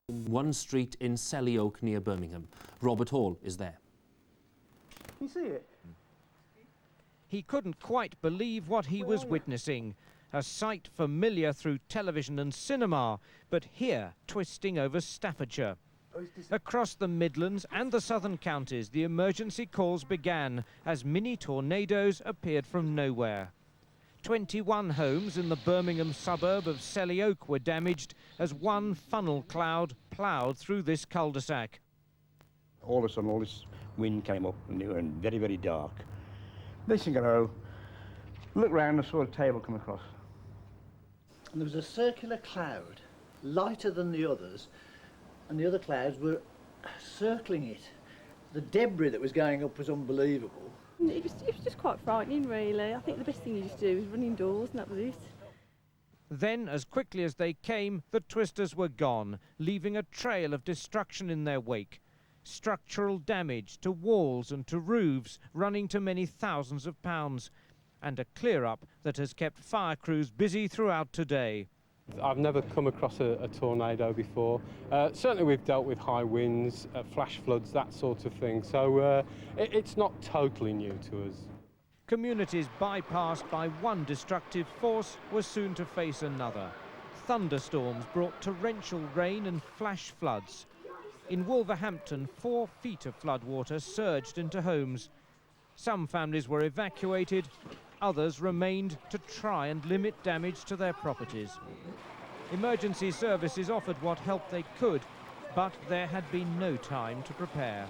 One street in Selly Oak near Birmingham. Robert Hall is there. Can you see it? He couldn't quite believe what he was witnessing. A sight familiar through television and cinema, but here, twisting over Staffordshire. Across the Midlands and the southern counties, the emergency calls began as mini tornadoes appeared from nowhere. 21 homes in the Birmingham suburb of Selly Oak were damaged as one funnel cloud ploughed through this cul-de-sac. All of a sudden, all this wind came up and it was very, very dark. This thing, I looked round and saw a table come across. And there was a circular cloud, lighter than the others, and the other clouds were circling it. The debris that was going up was unbelievable. It was just quite frightening, really. I think the best thing you just do is run indoors, and that was it. Then, as quickly as they came, the twisters were gone, leaving a trail of destruction in their wake. Structural damage to walls and to roofs, running to many thousands of pounds. And a clear-up that has kept fire crews busy throughout today. I've never come across a tornado before. Certainly we've dealt with high winds, flash floods, that sort of thing, so it's not totally new to us. Communities bypassed by one destructive force were soon to face another. Thunderstorms brought torrential rain and flash floods. In Wolverhampton, 4 feet of floodwater surged into homes. Some families were evacuated, others remained to try and limit damage to their properties. Emergency services offered what help they could, but there had been no time to prepare.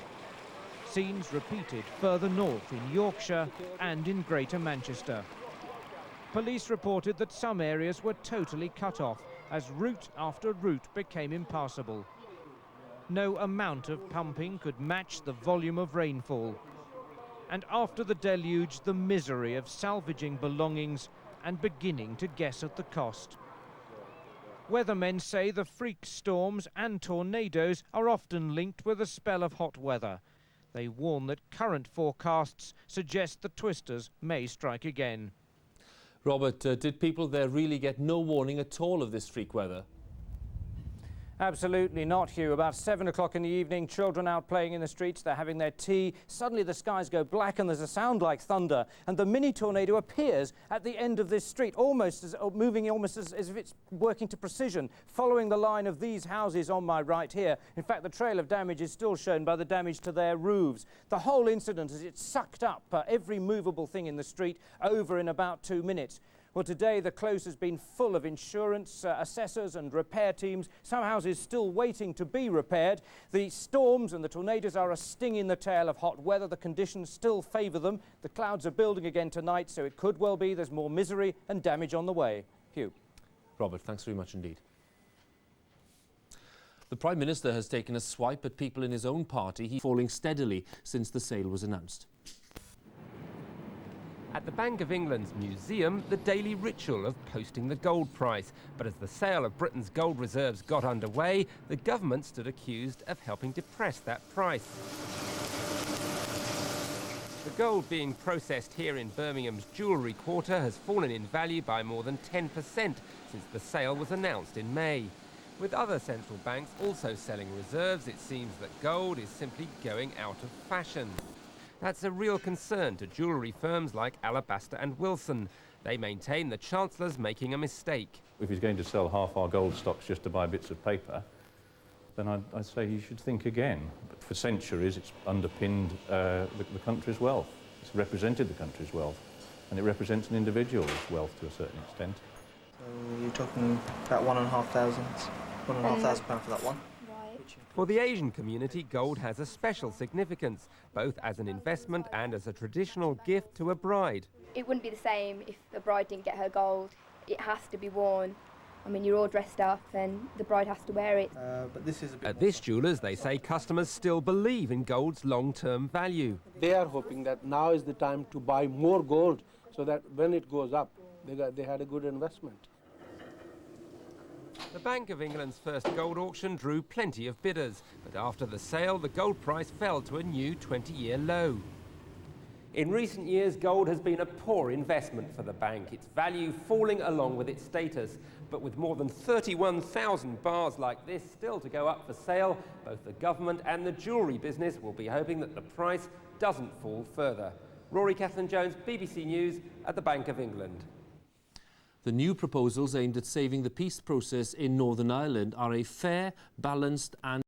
Scenes repeated further north in Yorkshire and in Greater Manchester. Police reported that some areas were totally cut off as route after route became impassable. No amount of pumping could match the volume of rainfall. And after the deluge, the misery of salvaging belongings and beginning to guess at the cost. Weathermen say the freak storms and tornadoes are often linked with a spell of hot weather. They warn that current forecasts suggest the twisters may strike again. Robert, did people there really get no warning at all of this freak weather? Absolutely not, Hugh. About 7 o'clock in the evening, children out playing in the streets, they're having their tea. Suddenly the skies go black and there's a sound like thunder, and the mini tornado appears at the end of this street, moving almost as if it's working to precision, following the line of these houses on my right here. In fact, the trail of damage is still shown by the damage to their roofs. The whole incident as it sucked up every movable thing in the street over in about 2 minutes. Well, today the close has been full of insurance assessors and repair teams. Some houses still waiting to be repaired. The storms and the tornadoes are a sting in the tail of hot weather. The conditions still favour them. The clouds are building again tonight, so it could well be there's more misery and damage on the way. Hugh. Robert, thanks very much indeed. The Prime Minister has taken a swipe at people in his own party. He's falling steadily since the sale was announced. At the Bank of England's museum, the daily ritual of posting the gold price. But as the sale of Britain's gold reserves got underway, the government stood accused of helping depress that price. The gold being processed here in Birmingham's jewellery quarter has fallen in value by more than 10% since the sale was announced in May. With other central banks also selling reserves, it seems that gold is simply going out of fashion. That's a real concern to jewellery firms like Alabaster and Wilson. They maintain the Chancellor's making a mistake. If he's going to sell half our gold stocks just to buy bits of paper, then I'd say he should think again. But for centuries, it's underpinned the country's wealth. It's represented the country's wealth, and it represents an individual's wealth to a certain extent. So you're talking about £1,500 for that one? For the Asian community, gold has a special significance, both as an investment and as a traditional gift to a bride. It wouldn't be the same if the bride didn't get her gold. It has to be worn. I mean, you're all dressed up and the bride has to wear it. But this is a bit At this jeweller's, they say customers still believe in gold's long-term value. They are hoping that now is the time to buy more gold so that when it goes up, they had a good investment. The Bank of England's first gold auction drew plenty of bidders, but after the sale, the gold price fell to a new 20-year low. In recent years, gold has been a poor investment for the bank, its value falling along with its status. But with more than 31,000 bars like this still to go up for sale, both the government and the jewellery business will be hoping that the price doesn't fall further. Rory Kathleen-Jones, BBC News at the Bank of England. The new proposals aimed at saving the peace process in Northern Ireland are a fair, balanced and